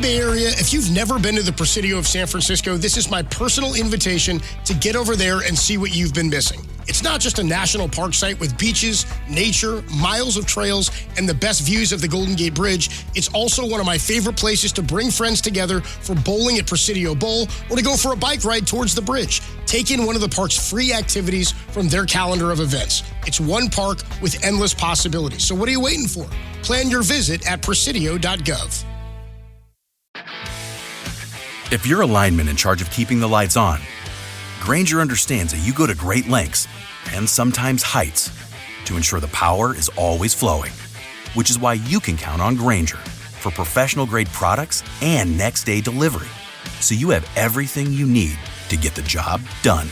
Bay Area, if you've never been to the Presidio of San Francisco, this is my personal invitation to get over there and see what you've been missing. It's not just a national park site with beaches, nature, miles of trails, and the best views of the Golden Gate Bridge. It's also one of my favorite places to bring friends together for bowling at Presidio Bowl or to go for a bike ride towards the bridge. Take in one of the park's free activities from their calendar of events. It's one park with endless possibilities. So what are you waiting for? Plan your visit at presidio.gov. If you're a lineman in charge of keeping the lights on, Grainger understands that you go to great lengths and sometimes heights to ensure the power is always flowing, which is why you can count on Grainger for professional-grade products and next-day delivery, so you have everything you need to get the job done.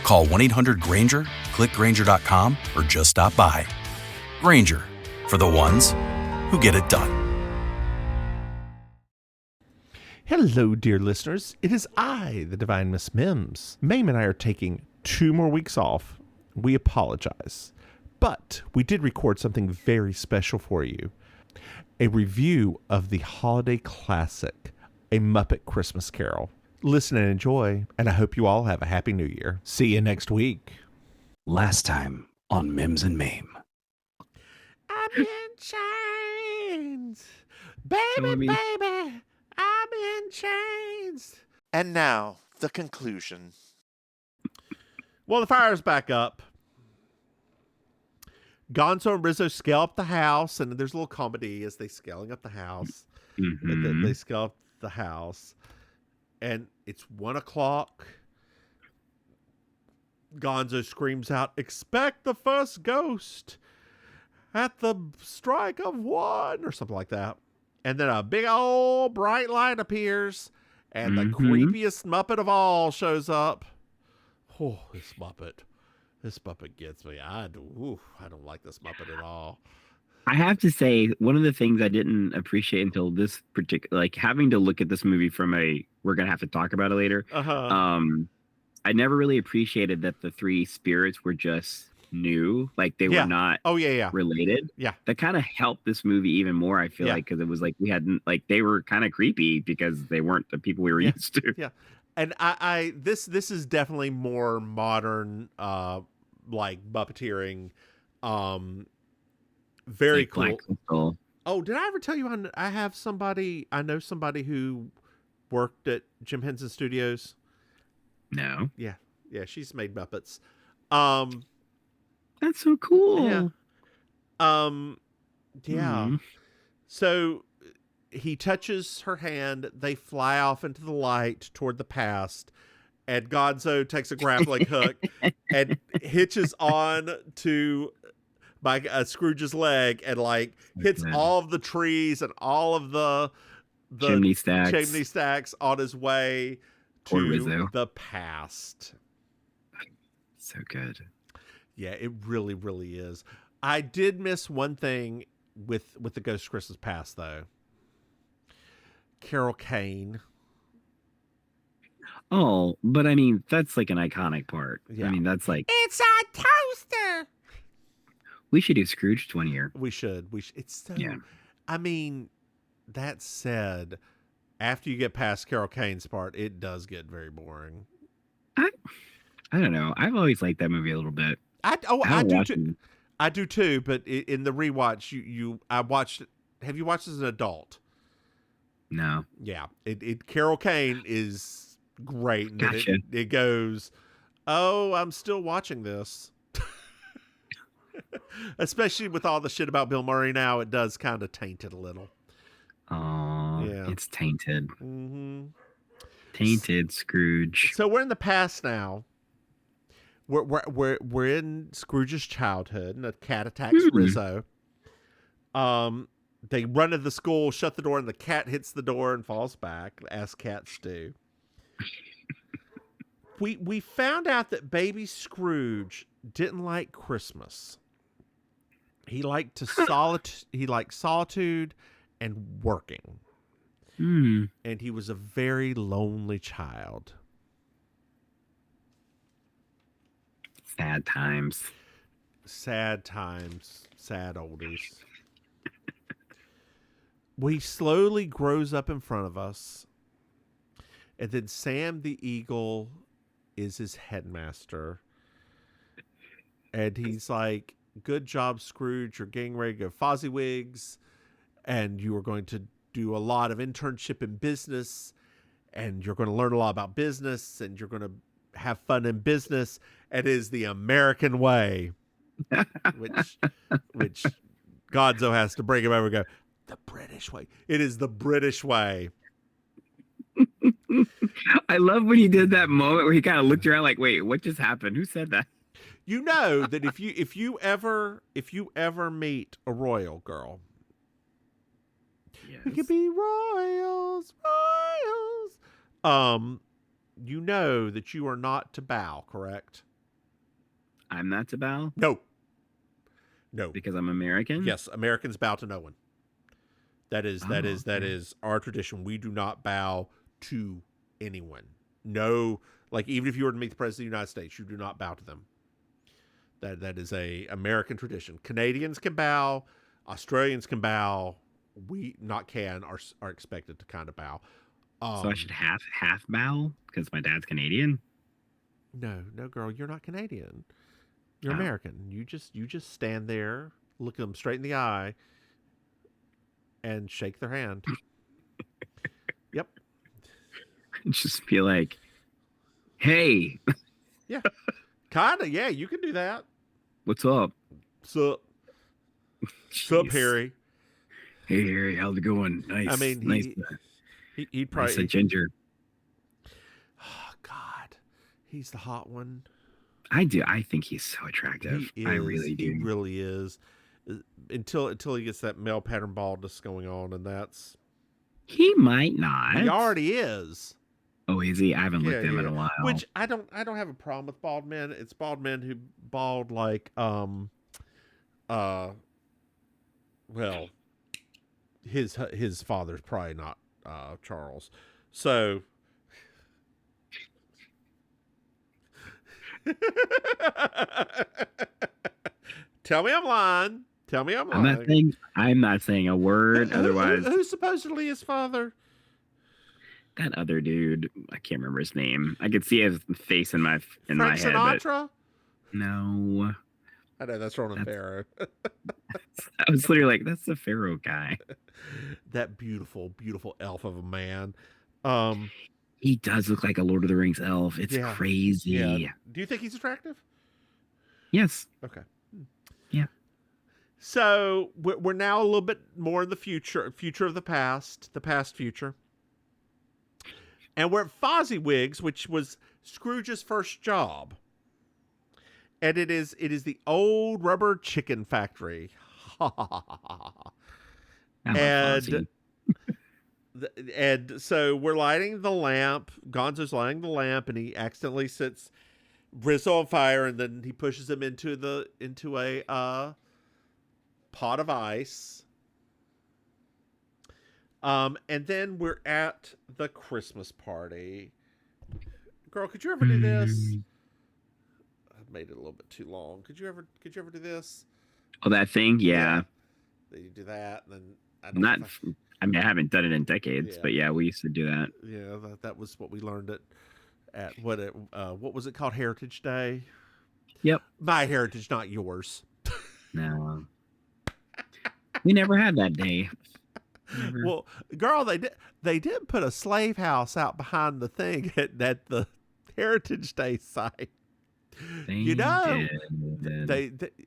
Call 1-800-GRAINGER, click Grainger.com, or just stop by. Grainger, for the ones who get it done. Hello, dear listeners. It is I, the Divine Miss Mims. Mame and I are taking 2 more weeks off. We apologize. But we did record something very special for you. A review of the holiday classic, A Muppet Christmas Carol. Listen and enjoy, and I hope you all have a Happy New Year. See you next week. Last time on Mims and Mame. I'm in chains. Baby, baby. I'm in chains. And now, the conclusion. Well, the fire's back up. Gonzo and Rizzo scale up the house, and there's a little comedy as they scaling up the house. Mm-hmm. And then they scale up the house, and it's 1:00. Gonzo screams out, "Expect the first ghost at the strike of 1," or something like that. And then a big old bright light appears, and the creepiest Muppet of all shows up. Oh, this Muppet gets me. I don't like this Muppet at all. I have to say, one of the things I didn't appreciate until this particular, like having to look at this movie from we're going to have to talk about it later. I never really appreciated that the 3 spirits were just new, like they were not related. That kind of helped this movie even more, I feel like, because it was like we hadn't, like, they were kind of creepy because they weren't the people we were used to. And this is definitely more modern, like Muppeteering. Very like cool. Oh, did I ever tell you I know somebody who worked at Jim Henson Studios? No. Yeah, she's made Muppets. That's so cool. So he touches her hand. They fly off into the light toward the past, and Gonzo takes a grappling hook and hitches on to Scrooge's leg and hits all of the trees and all of the chimney stacks on his way to the past. So good. Yeah, it really, really is. I did miss one thing with the Ghost Christmas Past, though. Carol Kane. Oh, but I mean, that's like an iconic part. Yeah. I mean, that's like... It's a toaster! We should do Scrooge 20 year. We should. It's so... Yeah. I mean, that said, after you get past Carol Kane's part, it does get very boring. I don't know. I've always liked that movie a little bit. I do too. I do too, but in the rewatch, I watched it. Have you watched it as an adult? No. Yeah. Carol Kane is great. And gotcha. It goes, oh, I'm still watching this. Especially with all the shit about Bill Murray now, it does kind of taint it a little. Oh, yeah. It's tainted. Mm-hmm. Tainted Scrooge. So we're in the past now. We're in Scrooge's childhood, and a cat attacks Rizzo. They run to the school, shut the door, and the cat hits the door and falls back, as cats do. We found out that baby Scrooge didn't like Christmas. He liked solitude and working. And he was a very lonely child. Sad times. Sad oldies. he slowly grows up in front of us. And then Sam the Eagle is his headmaster. And he's like, good job, Scrooge. You're getting ready to go Fozziwigs. And you are going to do a lot of internship in business. And you're going to learn a lot about business. And you're going to have fun in business. It is the American way. which Gonzo has to bring him over and go, the British way. It is the British way. I love when he did that moment where he kind of looked around like, wait, what just happened? Who said that? You know that if you ever meet a royal girl, Yes. we could be royals. You know that you are not to bow, correct? I'm not to bow? No. Because I'm American? Yes, Americans bow to no one. That is our tradition. We do not bow to anyone. No, like even if you were to meet the President of the United States, you do not bow to them. That is a American tradition. Canadians can bow, Australians can bow. We are expected to kind of bow. So I should half bow because my dad's Canadian? No, girl, you're not Canadian. You're American. You just stand there, look them straight in the eye, and shake their hand. Yep. Just be like, hey. Yeah. Kinda, yeah, you can do that. What's up? Sup, Harry? Hey, Harry, how's it going? Nice. I mean, he'd probably... Nice ginger. Oh, God. He's the hot one. I do. I think he's so attractive. I really do. He really is. Until he gets that male pattern baldness going on, and that's... He might not. He already is. Oh, is he? I haven't looked at him in a while. Which I don't have a problem with bald men. It's bald men who bald like well, his father's probably not Charles. So tell me I'm lying. I'm not saying a word. Otherwise, who's supposedly his father? That other dude, I can't remember his name. I could see his face in my head. Frank Sinatra? But no. I know that's Ronan Farrow. I was literally like, that's the Pharaoh guy. That beautiful, beautiful elf of a man. He does look like a Lord of the Rings elf. It's crazy. Yeah. Do you think he's attractive? Yes. Okay. Yeah. So we're now a little bit more in the future of the past future. And we're at Fozziwigs, which was Scrooge's first job. And it is the old rubber chicken factory. And so we're lighting the lamp. Gonzo's lighting the lamp, and he accidentally sets Rizzo on fire, and then he pushes him into a pot of ice. And then we're at the Christmas party. Girl, could you ever do this? I've made it a little bit too long. Could you ever do this? Oh, that thing? Yeah. You do that, and then I haven't done it in decades, but yeah, we used to do that. Yeah, that was what we learned at what was it called? Heritage Day? Yep. My heritage, not yours. No. We never had that day. Never. Well, girl, they did put a slave house out behind the thing at the Heritage Day site. They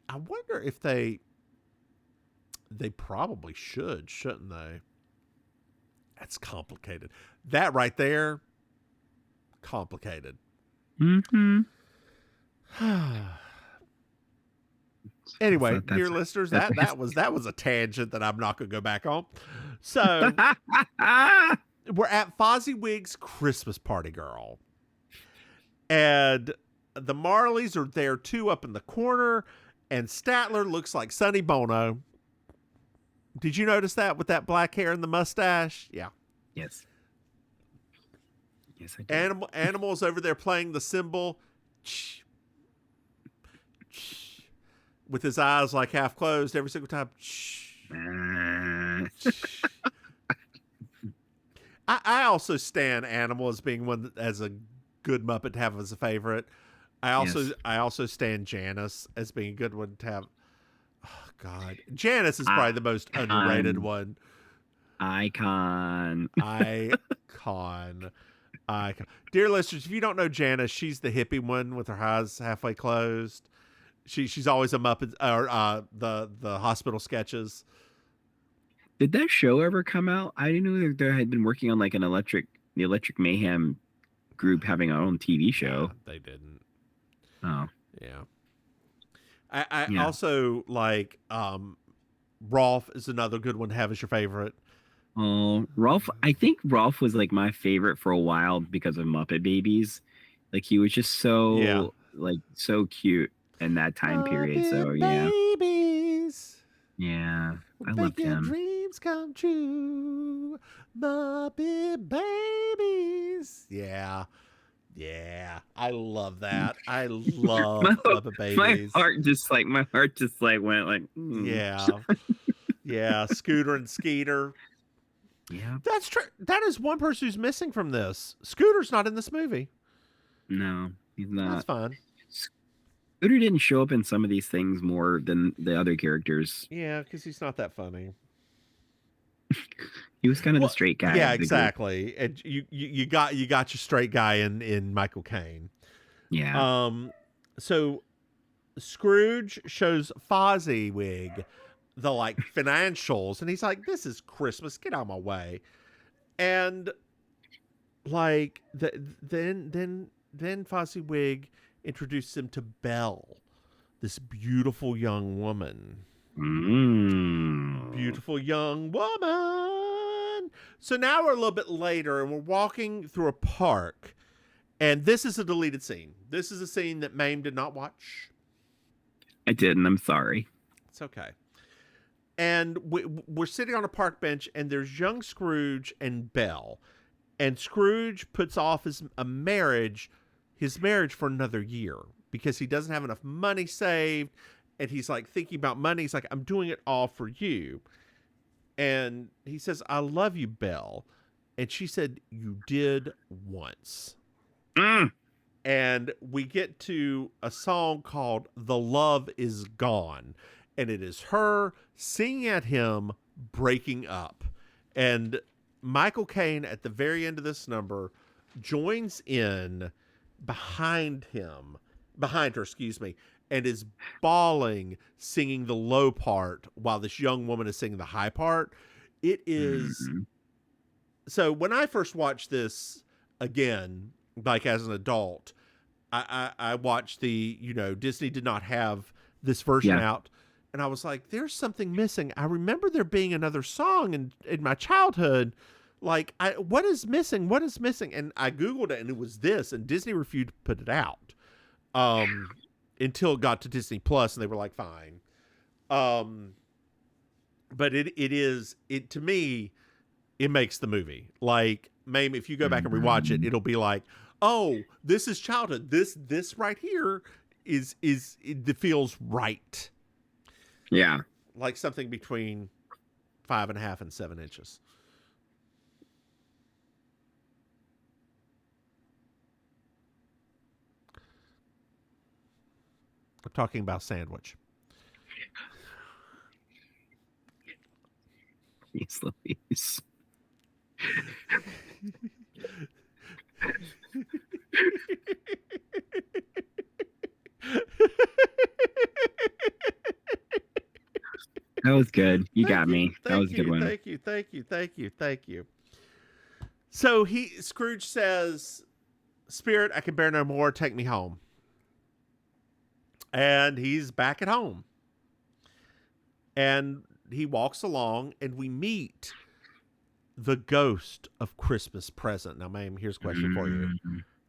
I wonder if they probably shouldn't they? That's complicated. That right there, complicated. Mm-hmm. Anyway, dear listeners, that was a tangent that I'm not going to go back on. So we're at Fozziwigs' Christmas party, girl, and the Marleys are there too, up in the corner, and Statler looks like Sonny Bono. Did you notice that with that black hair and the mustache? Yeah. Yes. Yes, I did. Animal's over there playing the cymbal. With his eyes like half closed every single time. I also stand Animal as being one as a good Muppet to have as a favorite. I also stand Janice as being a good one to have. Oh God, Janice is probably the most underrated one. Icon. Dear listeners, if you don't know Janice, she's the hippie one with her eyes halfway closed. She's always a Muppet, or the hospital sketches. Did that show ever come out? I didn't know that they had been working on like the Electric Mayhem group having our own TV show. Yeah, they didn't. Oh. Yeah. I also like Rolf is another good one to have as your favorite. Oh, Rolf. I think Rolf was like my favorite for a while because of Muppet Babies. Like he was just so so cute in that time period. So yeah. Babies. Yeah. I Make loved your him. dreams come true. Muppet Babies. Yeah. Yeah. I love that. I love Muppet Babies. My heart just like went like Yeah. Yeah. Scooter and Skeeter. Yeah. That's true. That is one person who's missing from this. Scooter's not in this movie. No, he's not. That's fine. Scooter didn't show up in some of these things more than the other characters. Yeah, because he's not that funny. He was kind of the straight guy. Yeah, exactly. And you got your straight guy in Michael Caine. Yeah. So Scrooge shows Fozzie the like financials, and he's like, "This is Christmas. Get out of my way." And like then Fozzie introduced him to Belle, this beautiful young woman. Beautiful young woman. So now we're a little bit later, and we're walking through a park, and this is a deleted scene. This is a scene that Mame did not watch. I didn't. I'm sorry. It's okay. And we're sitting on a park bench, and there's young Scrooge and Belle. And Scrooge puts off his marriage for another year because he doesn't have enough money saved. And he's like thinking about money. He's like, I'm doing it all for you. And he says, I love you, Belle. And she said, you did once. And we get to a song called The Love Is Gone. And it is her singing at him, breaking up. And Michael Caine, at the very end of this number, joins in behind her, and is bawling, singing the low part while this young woman is singing the high part. It is... So when I first watched this again, like as an adult, I watched Disney did not have this version out. And I was like, there's something missing. I remember there being another song in my childhood. Like, what is missing? What is missing? And I Googled it, and it was this. And Disney refused to put it out until it got to Disney Plus, and they were like, fine. But it to me, it makes the movie. Like, Mame, if you go back and rewatch it, it'll be like, oh, this is childhood. This right here it feels right. Yeah. Like something between 5.5 and 7 inches. I'm talking about sandwich. Yes, Louise. That was good. You got me. That was a good one. Thank you. So Scrooge says, Spirit, I can bear no more. Take me home. And he's back at home. And he walks along, and we meet the ghost of Christmas Present. Now, Mame, here's a question for you.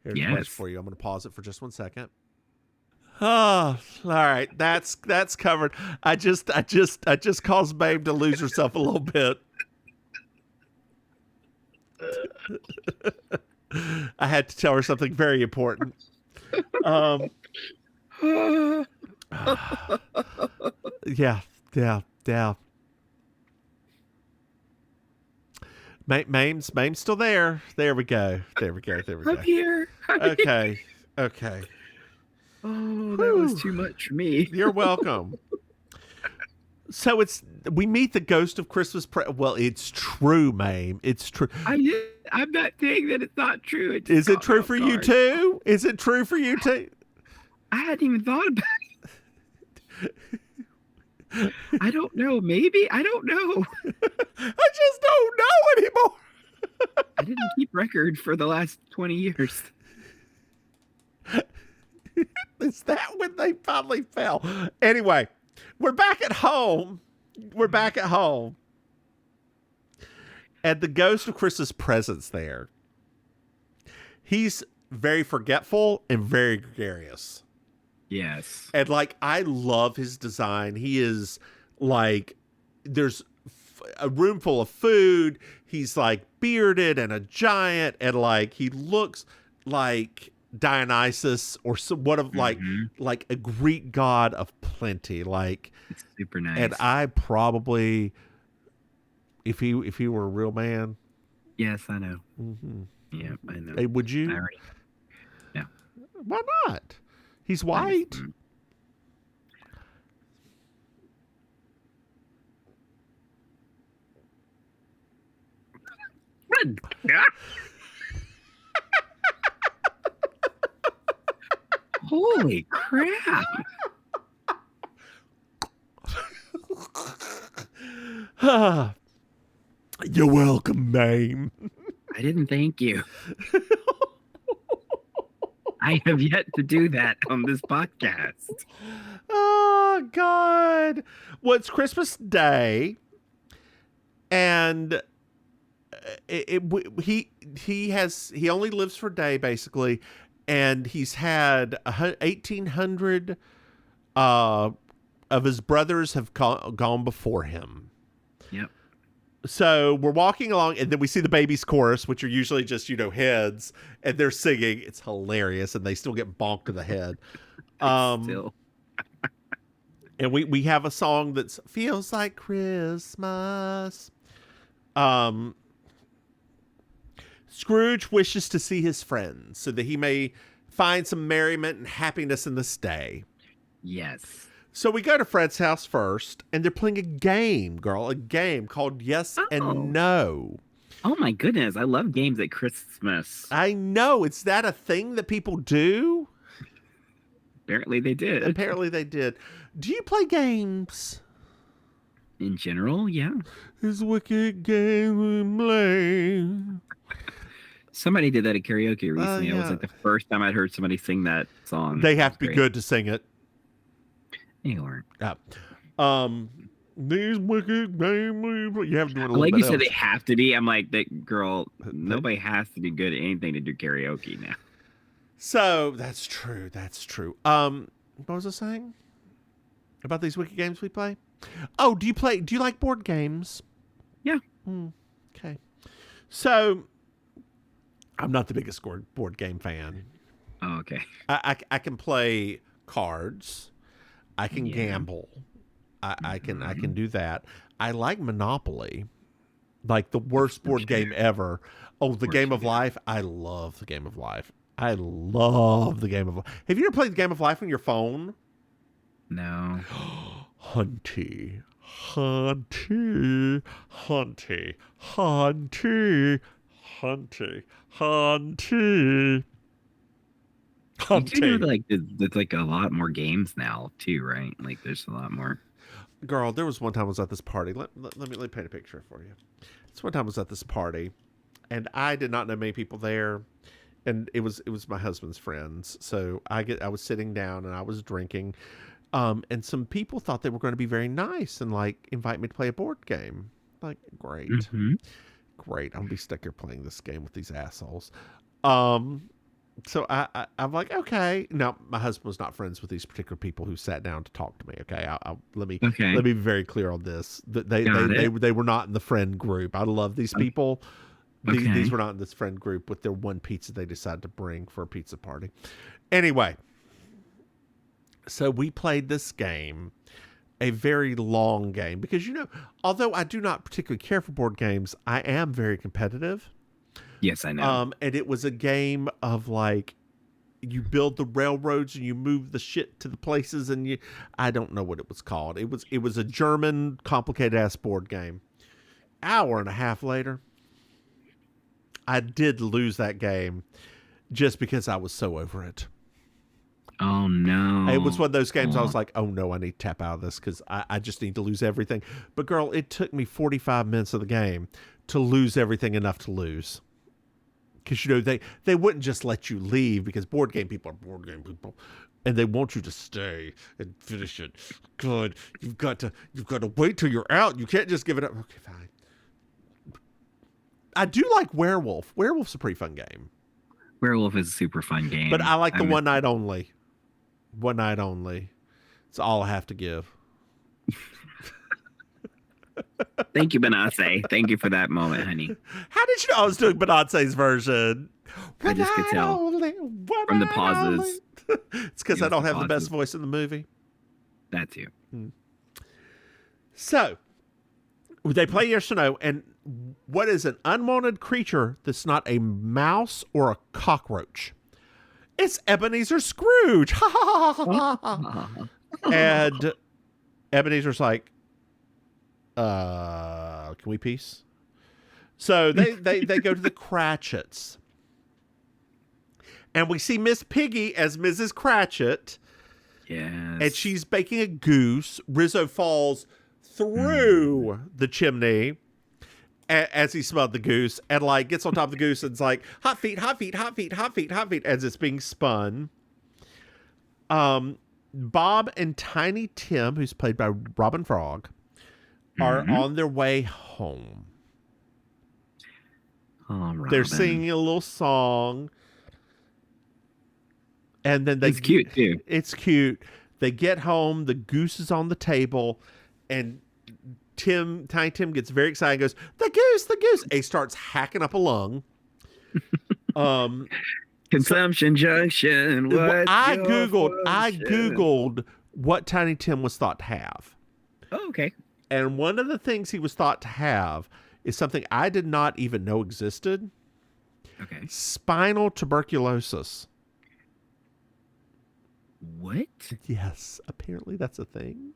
Here's a question for you. I'm going to pause it for just 1 second. Oh, all right. That's covered. I just caused Mame to lose herself a little bit. I had to tell her something very important. Yeah. Mame's still there. There we go. I'm here. Okay. Oh, that was too much for me. You're welcome. So we meet the ghost of Christmas. Well, it's true, Mame. It's true. I'm not saying that it's not true. Is it true for you too? Is it true for you too? I hadn't even thought about it. I don't know. Maybe. I don't know. I just don't know anymore. I didn't keep record for the last 20 years. Is that when they finally fell? Anyway, we're back at home. And the ghost of Christmas Present's there. He's very forgetful and very gregarious. Yes. And I love his design. He is there's a room full of food. He's bearded and a giant, and he looks like Dionysus or somewhat of like a Greek god of plenty. It's super nice. And I probably, if he were a real man. Yes, I know. Mm-hmm. Yeah, I know. Hey, would you? Yeah. Why not? He's white. Holy crap. You're welcome, Mame. I didn't thank you. I have yet to do that on this podcast. Oh, God. Well, it's Christmas Day, and he only lives for a day, basically, and he's had 1,800 of his brothers have gone before him. Yep. So we're walking along, and then we see the babies chorus, which are usually just, heads, and they're singing. It's hilarious, and they still get bonked to the head. Still. And we have a song that feels like Christmas. Scrooge wishes to see his friends so that he may find some merriment and happiness in this day. Yes. So we go to Fred's house first, and they're playing a game called Yes and No. Oh my goodness, I love games at Christmas. I know. Is that a thing that people do? Apparently they did. Do you play games? In general, yeah. This wicked game we play. Somebody did that at karaoke recently. Yeah. It was the first time I'd heard somebody sing that song. They have to be good to sing it. They weren't. Yeah. These wicked game we play. You have to do it a little like bit you said, else. they have to be. I'm like, that girl, nobody has to be good at anything to do karaoke now. So that's true. What was I saying about these wicked games we play? Oh, do you like board games? Yeah. Okay. So I'm not the biggest board game fan. Oh, okay. I can play cards. I can gamble. I can do that. I like Monopoly. Like the worst board game ever. Oh, the Game of Life. I love the Game of Life. Have you ever played the Game of Life on your phone? No. Hunty. You do know there's a lot more games now too, right? Like there's a lot more. Girl, there was one time I was at this party. Let me paint a picture for you. This one time I was at this party, and I did not know many people there, and it was my husband's friends. So I was sitting down and I was drinking, and some people thought they were going to be very nice and invite me to play a board game. Great, great. I'm gonna be stuck here playing this game with these assholes. So I'm like, okay. Now, my husband was not friends with these particular people who sat down to talk to me. Okay, let me be very clear on this. They were not in the friend group. I love these people. These were not in this friend group with their one pizza they decided to bring for a pizza party. Anyway, so we played this game. a very long game because, although I do not particularly care for board games, I am very competitive. Yes, I know. And it was a game of like, you build the railroads and you move the shit to the places, and I don't know what it was called. It was a German complicated ass board game. Hour and a half later, I did lose that game just because I was so over it. Oh no. It was one of those games I was like, oh no, I need to tap out of this because I just need to lose everything. But girl, it took me 45 minutes of the game to lose everything enough to lose. Because, they wouldn't just let you leave because board game people are board game people. And they want you to stay and finish it. Good. You've got to wait till you're out. You can't just give it up. Okay, fine. I do like Werewolf. Werewolf's a pretty fun game. Werewolf is a super fun game. But I like the one night only. One night only. It's all I have to give. Thank you, Benace. Thank you for that moment, honey. How did you know I was doing Benasse's version? I just could tell from the pauses. It's because I don't have the best voice in the movie. That too. So, they play Yes or No, and what is an unwanted creature that's not a mouse or a cockroach? It's Ebenezer Scrooge. And Ebenezer's like, can we peace? So they go to the Cratchits. And we see Miss Piggy as Mrs. Cratchit. Yes. And she's baking a goose. Rizzo falls through the chimney as he smelled the goose and like gets on top of the goose and it's like hot feet, hot feet, hot feet, hot feet, hot feet as it's being spun. Bob and Tiny Tim, who's played by Robin Frog, are on their way home. Oh, they're singing a little song. And then it's cute too. It's cute. They get home, the goose is on the table, and Tiny Tim gets very excited and goes, the goose. And he starts hacking up a lung. Consumption junction. I Googled what Tiny Tim was thought to have. Oh, okay. And one of the things he was thought to have is something I did not even know existed. Okay. Spinal tuberculosis. What? Yes, apparently that's a thing.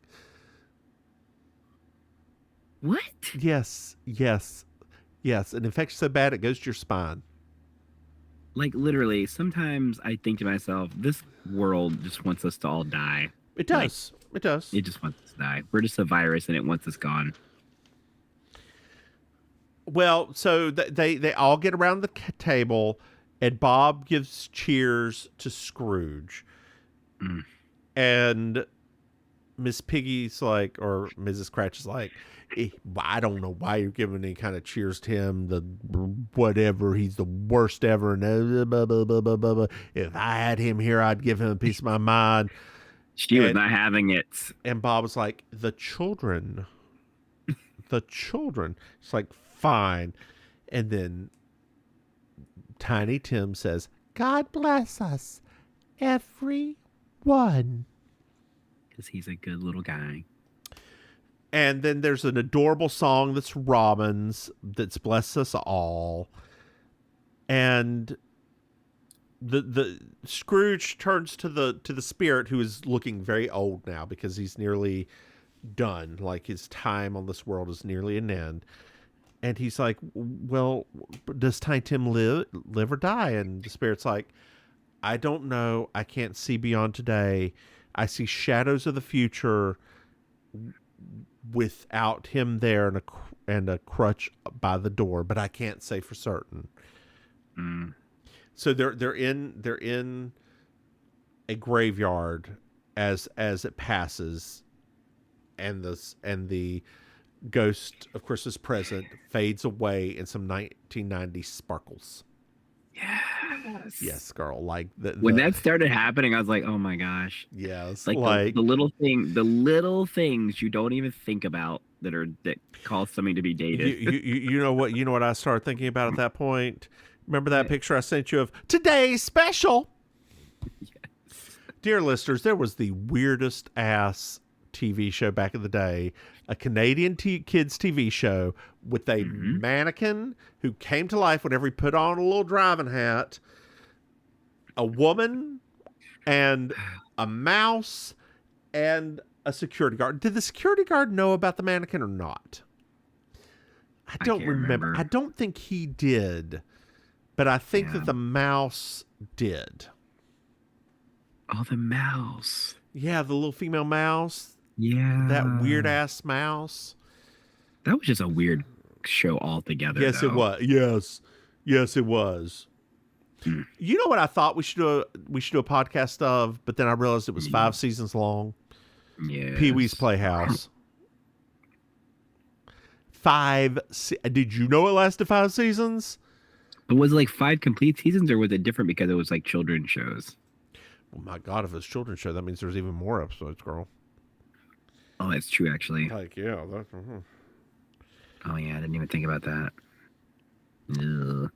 What? Yes. An infection so bad it goes to your spine. Like literally, sometimes I think to myself, this world just wants us to all die. It does. It does. It just wants us to die. We're just a virus and it wants us gone. Well, so they all get around the table and Bob gives cheers to Scrooge. And Miss Piggy's like, or Mrs. Cratch is like, I don't know why you're giving any kind of cheers to him. The whatever, he's the worst ever. And blah, blah, blah, blah, blah, blah. If I had him here, I'd give him a piece of my mind. She was not having it. And Bob was like, the children. It's like, fine. And then Tiny Tim says, God bless us, everyone. Because he's a good little guy. And then there's an adorable song that's Robin's, that's Bless Us All. And the Scrooge turns to the spirit, who is looking very old now because he's nearly done. Like his time on this world is nearly an end. And he's like, well, does Tiny Tim live or die? And the spirit's like, I don't know. I can't see beyond today. I see shadows of the future without him there and a crutch by the door, but I can't say for certain. So they're in a graveyard as it passes, and the Ghost of Christmas Present fades away in some 1990s sparkles. Yes, girl. Like when that started happening, I was like, "Oh my gosh!" Yes, like the little things you don't even think about that cause something to be dated. You know what I started thinking about at that point. Remember that picture I sent you of today's special? Yes. Dear listeners, there was the weirdest ass TV show back in the day, a Canadian kids TV show with a mannequin who came to life whenever he put on a little driving hat, a woman, and a mouse, and a security guard. Did the security guard know about the mannequin or not? I don't remember. I don't think he did, but I think that the mouse did. Oh, the mouse. Yeah, the little female mouse. Yeah. That weird ass mouse. That was just a weird show altogether. Yes, though. it was. Yes, it was. You know what I thought we should do a podcast of, but then I realized it was 5 seasons long. Yeah. Pee-wee's Playhouse. Did you know it lasted 5 seasons? But was it like 5 complete seasons, or was it different because it was like children's shows? Oh my God, if it's a children's show, that means there's even more episodes, girl. Oh, that's true, actually. Like, yeah. Oh, yeah, I didn't even think about that. Ugh.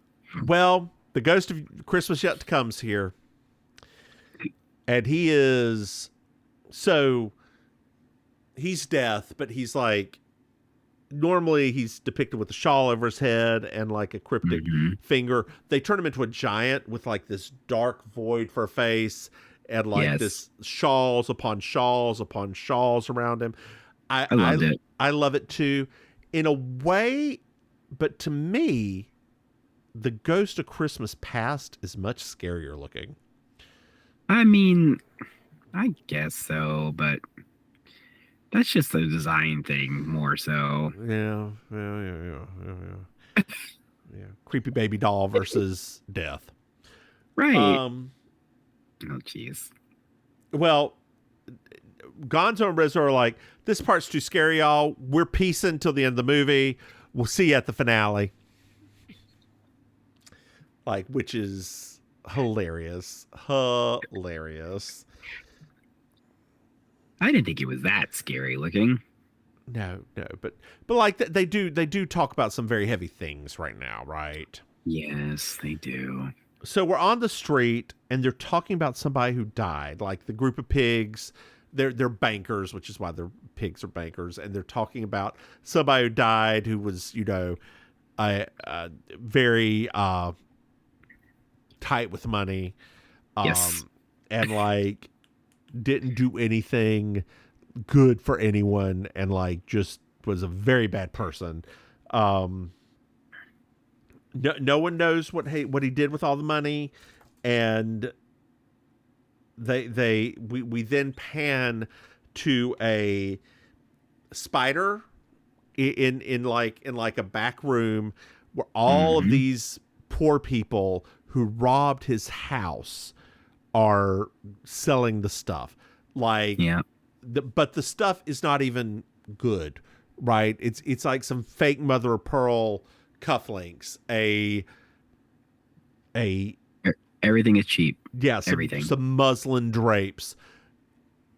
Well, the Ghost of Christmas Yet to Come's here. And he is... So, he's death, but he's like... Normally, he's depicted with a shawl over his head and like a cryptic finger. They turn him into a giant with like this dark void for a face and like this shawls upon shawls upon shawls around him. I loved it. I love it too, in a way. But to me, the Ghost of Christmas Past is much scarier looking. I mean, I guess so, but that's just a design thing more so. Yeah. Yeah. Creepy baby doll versus death. Right. Oh, jeez. Well, Gonzo and Rizzo are like, this part's too scary, y'all. We're peacing till the end of the movie. We'll see you at the finale. Like, which is hilarious. Hilarious. I didn't think it was that scary looking. No, but like they do talk about some very heavy things right now, right? Yes, they do. So we're on the street and they're talking about somebody who died, like the group of pigs. They're bankers, which is why their pigs are bankers, and they're talking about somebody who died who was, very tight with money. Yes. And like didn't do anything good for anyone and like just was a very bad person. No one knows what he did with all the money, and we then pan to a spider in like a back room where all of these poor people who robbed his house are selling the stuff. Like, but the stuff is not even good, right? It's like some fake mother of pearl cufflinks, everything is cheap. Yeah, everything. Some muslin drapes,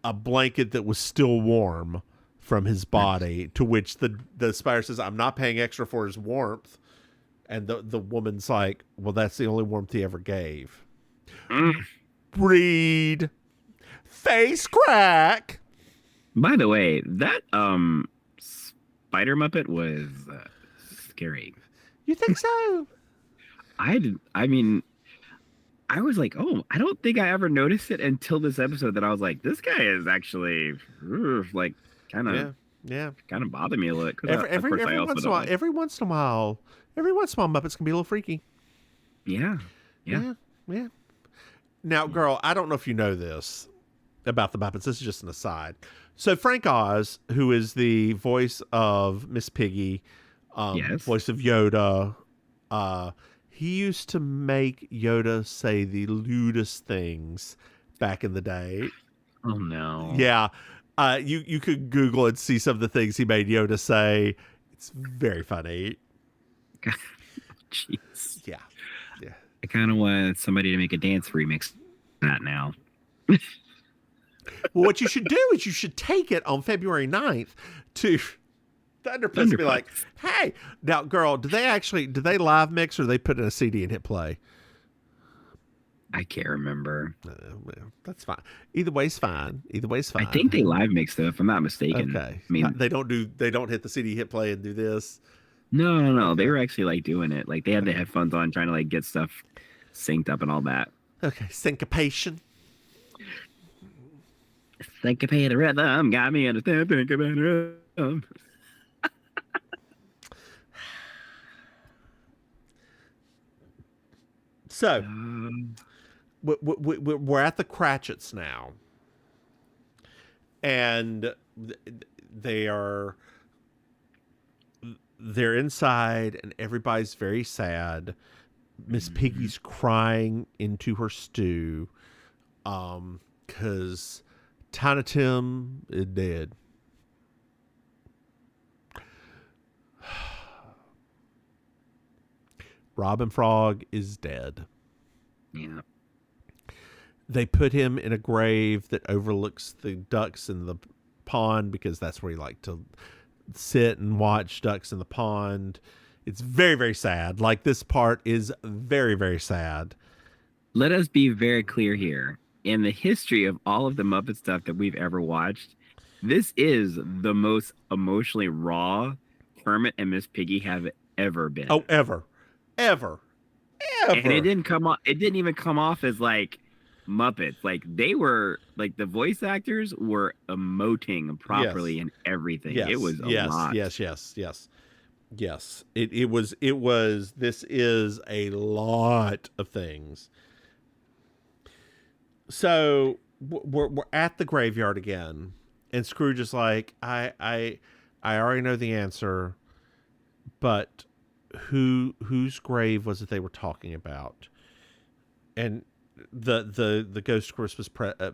a blanket that was still warm from his body, to which the spider says, "I'm not paying extra for his warmth," and the woman's like, "Well, that's the only warmth he ever gave." Breed, face crack. By the way, that spider Muppet was scary. You think so? I mean, I was like, oh, I don't think I ever noticed it until this episode that I was like, this guy is actually like kind of bothered me a little bit. Every once in a while, Muppets can be a little freaky. Yeah. Now, girl, I don't know if you know this about the Muppets. This is just an aside. So Frank Oz, who is the voice of Miss Piggy, voice of Yoda, he used to make Yoda say the lewdest things back in the day. Oh, no. Yeah. You could Google and see some of the things he made Yoda say. It's very funny. Jeez. Yeah. I kind of want somebody to make a dance remix of that now. Well, what you should do is you should take it on February 9th to Thunderpuss and be like, hey, now, girl, do they live mix or do they put in a CD and hit play? I can't remember. Well, that's fine. Either way's fine. Either way's fine. I think they live mix though, if I'm not mistaken. Okay. I mean, They don't hit the CD hit play and do this. no. Okay. They were actually like doing it. Like they had the headphones on, trying to like get stuff synced up and all that. Okay. Syncopation. Syncopated rhythm got me into syncopated rhythm. So we're at the Cratchits now, and they're inside, and everybody's very sad. Miss Piggy's crying into her stew, because Tiny Tim is dead. Robin Frog is dead. Yeah. They put him in a grave that overlooks the ducks in the pond because that's where he liked to sit and watch ducks in the pond. It's very, very sad. Like, this part is very, very sad. Let us be very clear here. In the history of all of the Muppet stuff that we've ever watched, this is the most emotionally raw Kermit and Miss Piggy have ever been. Oh, ever. And it didn't even come off as like Muppets. Like, they were like, the voice actors were emoting properly and everything. Yes. It was a lot. Yes. It was this is a lot of things. So we're at the graveyard again, and Scrooge is like, I already know the answer, but whose grave was it they were talking about? And the Ghost Christmas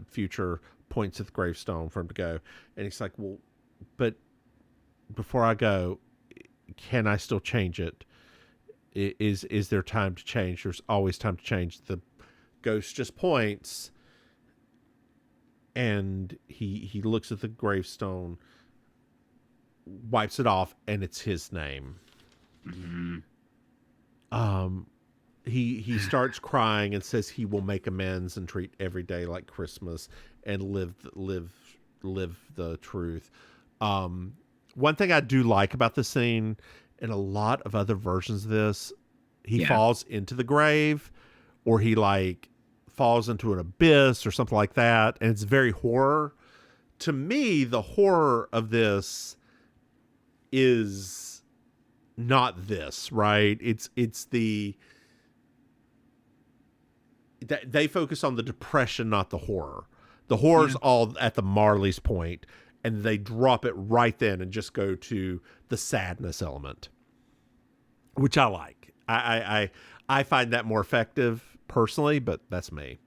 future points at the gravestone for him to go, and he's like, well, but before I go, can I still change it? Is there time to change? There's always time to change. The ghost just points, and he looks at the gravestone, wipes it off, and it's his name. Mm-hmm. He starts crying and says he will make amends and treat every day like Christmas and live the truth. One thing I do like about the scene, in a lot of other versions of this, he falls into the grave, or he like falls into an abyss or something like that, and it's very horror. To me, the horror of this is not this, right? It's the that they focus on the depression, not the horror. The horror's all at the Marley's point, and they drop it right then and just go to the sadness element, which I like. I find that more effective personally, but that's me.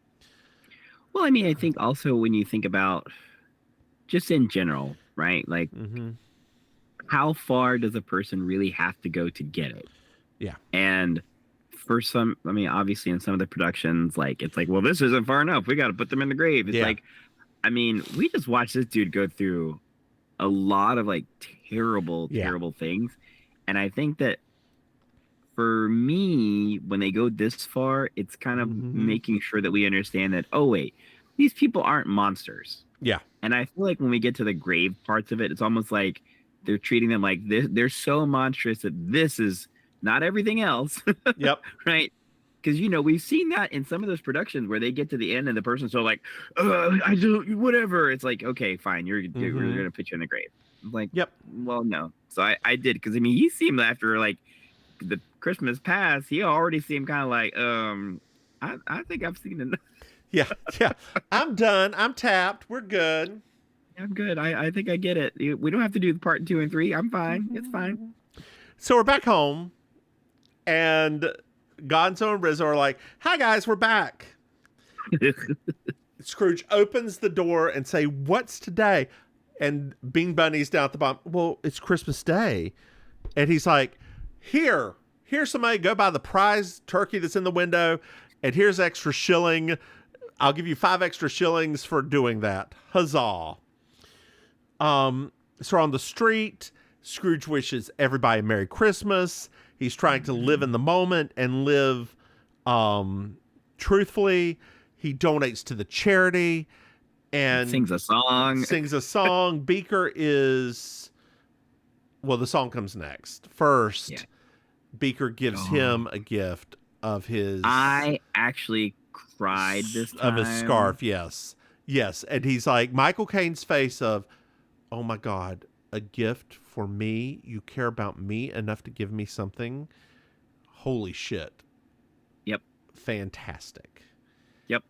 Well, I mean, I think also when you think about just in general, right? Like, how far does a person really have to go to get it? Yeah. And for some, I mean, obviously in some of the productions, like, it's like, well, this isn't far enough. We got to put them in the grave. It's like, I mean, we just watched this dude go through a lot of like terrible things. And I think that for me, when they go this far, it's kind of making sure that we understand that, oh, wait, these people aren't monsters. Yeah. And I feel like when we get to the grave parts of it, it's almost like they're treating them like this. They're so monstrous that this is not everything else. Yep. Right. Because, you know, we've seen that in some of those productions where they get to the end and the person's so like, I do whatever. It's like, okay, fine. We're going to put you in the grave. I'm like, yep. Well, no. So I did. Because, I mean, he seemed after like the Christmas past, he already seemed kind of like, I think I've seen enough. Yeah. I'm done. I'm tapped. We're good. I'm good. I think I get it. We don't have to do the part 2 and 3. I'm fine. It's fine. So we're back home, and Gonzo and Rizzo are like, hi guys, we're back. Scrooge opens the door and say, what's today? And Bean Bunny's down at the bottom. Well, it's Christmas Day. And he's like, here's somebody, go buy the prize turkey that's in the window, and here's extra shilling. I'll give you 5 extra shillings for doing that. Huzzah. So on the street, Scrooge wishes everybody Merry Christmas. He's trying to live in the moment and live truthfully, he donates to the charity and sings a song. Beaker is, well, the song comes next. First, Beaker gives him a gift of his. I actually cried this time. Of his scarf, yes. Yes. And he's like, Michael Caine's face of, oh my God, a gift for me? You care about me enough to give me something? Holy shit. Yep. Fantastic. Yep.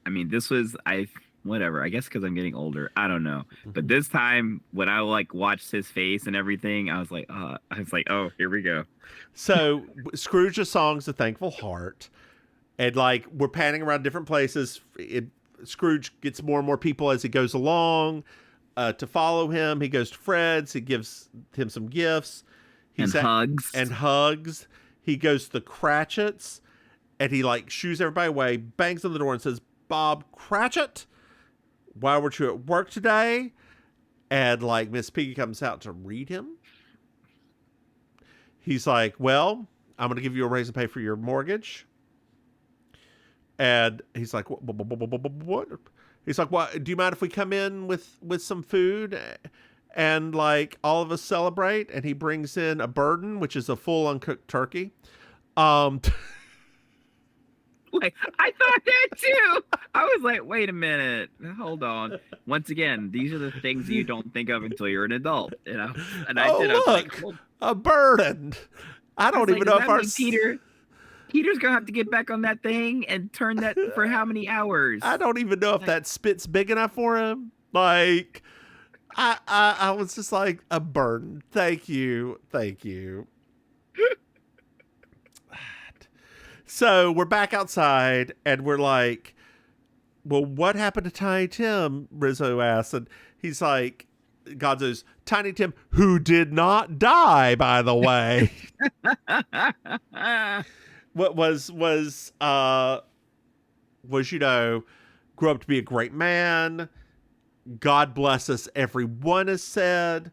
I mean, this was, whatever. I guess because I'm getting older. I don't know. But this time, when I like watched his face and everything, I was like, oh, here we go. So Scrooge's song's A Thankful Heart. And like, we're panning around different places. Scrooge gets more and more people as he goes along to follow him. He goes to Fred's. He gives him some gifts. Hugs. He goes to the Cratchits, and he like shoos everybody away, bangs on the door and says, Bob Cratchit, why weren't you at work today? And like Miss Piggy comes out to read him. He's like, well, I'm going to give you a raise and pay for your mortgage. And he's like, what? He's like, what? Do you mind if we come in with some food and like all of us celebrate? And he brings in a burden, which is a full uncooked turkey. Like, I thought that too. I was like, wait a minute, hold on. Once again, these are the things that you don't think of until you're an adult, you know. And I was like, well, a burden. I don't even know if our Peter's gonna have to get back on that thing and turn that for how many hours? I don't even know if that spit's big enough for him. Like, I was just like, a burden. Thank you. So we're back outside, and we're like, well, what happened to Tiny Tim? Rizzo asks, and he's like, God says, Tiny Tim, who did not die, by the way. What was you know, grew up to be a great man. God bless us, everyone has said.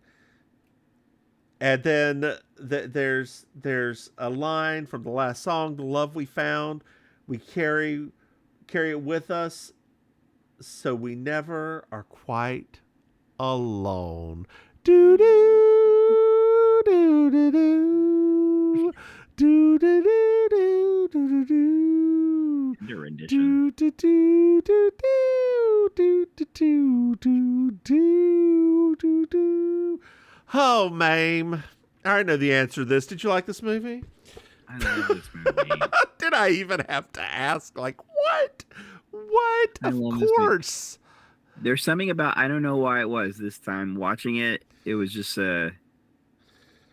And then there's a line from the last song, The Love We Found. We carry it with us so we never are quite alone. Do do do do do do do do do do do. Your rendition. Do do do do do do do do do do. Oh, Mame. I already know the answer to this. Did you like this movie? I love this movie. Did I even have to ask? Like, what? What? Of course. There's something about, I don't know why it was this time watching it. It was just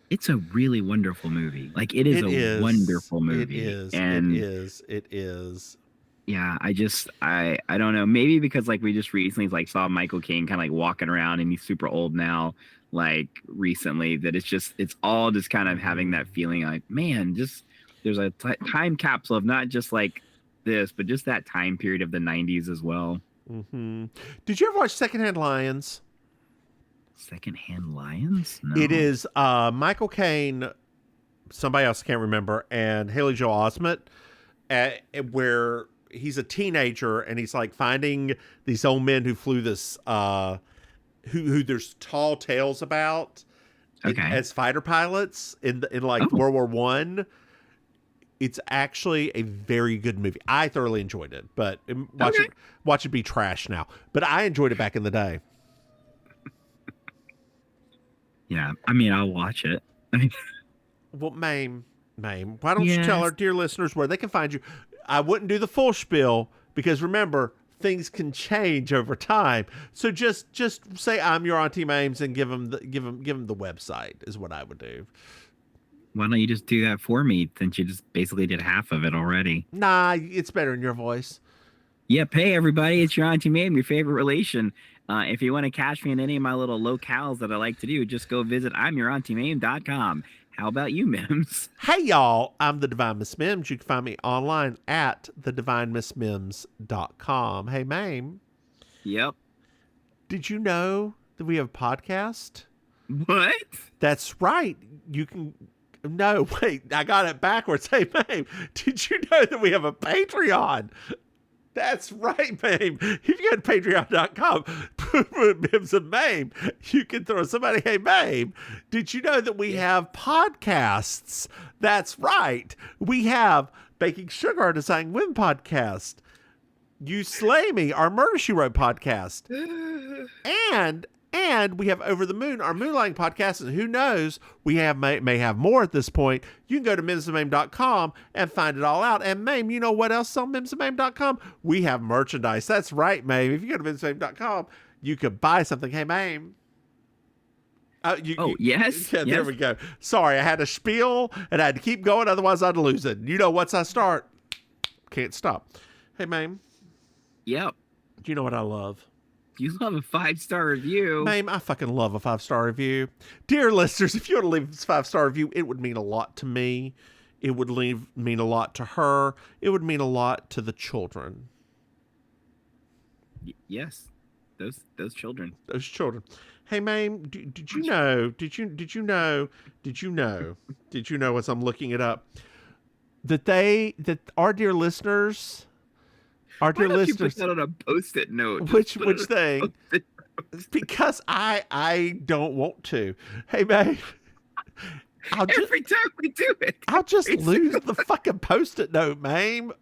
it's a really wonderful movie. Like, it is a wonderful movie. It is. And it is. Yeah, I don't know. Maybe because like we just recently like saw Michael Caine kind of like walking around and he's super old now, like recently, that it's all just kind of having that feeling like, man, just there's a time capsule of not just like this, but just that time period of the 90s as well. Mm-hmm. Did you ever watch Secondhand Lions? Secondhand Lions? No. It is Michael Caine, somebody else I can't remember, and Haley Joel Osment, where he's a teenager and he's like finding these old men who flew this who there's tall tales about as fighter pilots in World War I. It's actually a very good movie. I thoroughly enjoyed it, but watch it be trash now. But I enjoyed it back in the day. Yeah, I mean, I'll watch it. Well, Mame, why don't you tell our dear listeners where they can find you? I wouldn't do the full spiel because remember, things can change over time. So just say I'm your Auntie Mames and give them the website is what I would do. Why don't you just do that for me since you just basically did half of it already? Nah, it's better in your voice. Yep. Hey, everybody, it's your Auntie Mame, your favorite relation. If you want to catch me in any of my little locales that I like to do, just go visit I'mYourAuntieMame.com. How about you, Mims? Hey, y'all. I'm the Divine Miss Mims. You can find me online at thedivinemissmims.com. Hey, Mame. Yep. Did you know that we have a podcast? What? That's right. You can No, wait, I got it backwards. Hey, Mame, did you know that we have a Patreon? That's right, Mame. If you go to patreon.com, Mims and Mame, you can throw somebody, hey, Mame, did you know that we have podcasts? That's right. We have Baking Sugar, our Designing Women podcast. You Slay Me, our Murder, She Wrote podcast. And we have Over the Moon, our Moonlighting podcast. And who knows, we may have more at this point. You can go to mimsandmame.com and find it all out. And Mame, you know what else is on mimsandmame.com? We have merchandise. That's right, Mame. If you go to mimsandmame.com, you could buy something. Hey, Mame. Yes. Yeah, there we go. Sorry, I had a spiel and I had to keep going. Otherwise, I'd lose it. You know, once I start, can't stop. Hey, Mame. Yep. Do you know what I love? You love a 5-star review. Mame, I fucking love a 5-star review. Dear listeners, if you want to leave this 5-star review, it would mean a lot to me. It would mean a lot to her. It would mean a lot to the children. Yes. Those children. Those children. Hey, Mame, did you know, as I'm looking it up, that our dear listeners... Why don't you put that on a Post-it note? Which thing? Because I don't want to. Hey, Mame. Every time we do it. I'll just lose the fucking Post-it note, Mame.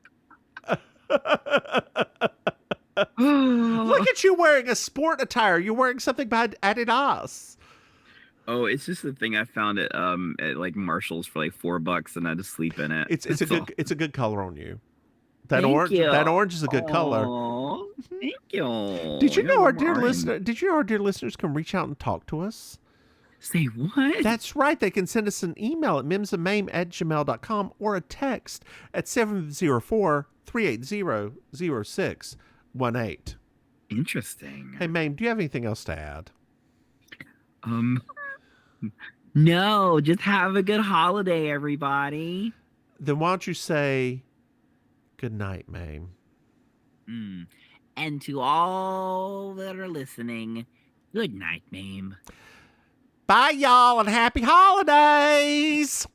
Look at you wearing a sport attire. You're wearing something by Adidas. Oh, it's just the thing I found at like Marshall's for like $4, and I just sleep in it. It's a good color on you. That Thank you. orange is a good color. Thank you. Did you know our dear listeners can reach out and talk to us? Say what? That's right. They can send us an email at mimsandmame@gmail.com or a text at 704-380-0618. Interesting. Hey, Mame, do you have anything else to add? No, just have a good holiday, everybody. Then why don't you say good night, Mame? And to all that are listening, good night, Mame. Bye, y'all, and happy holidays!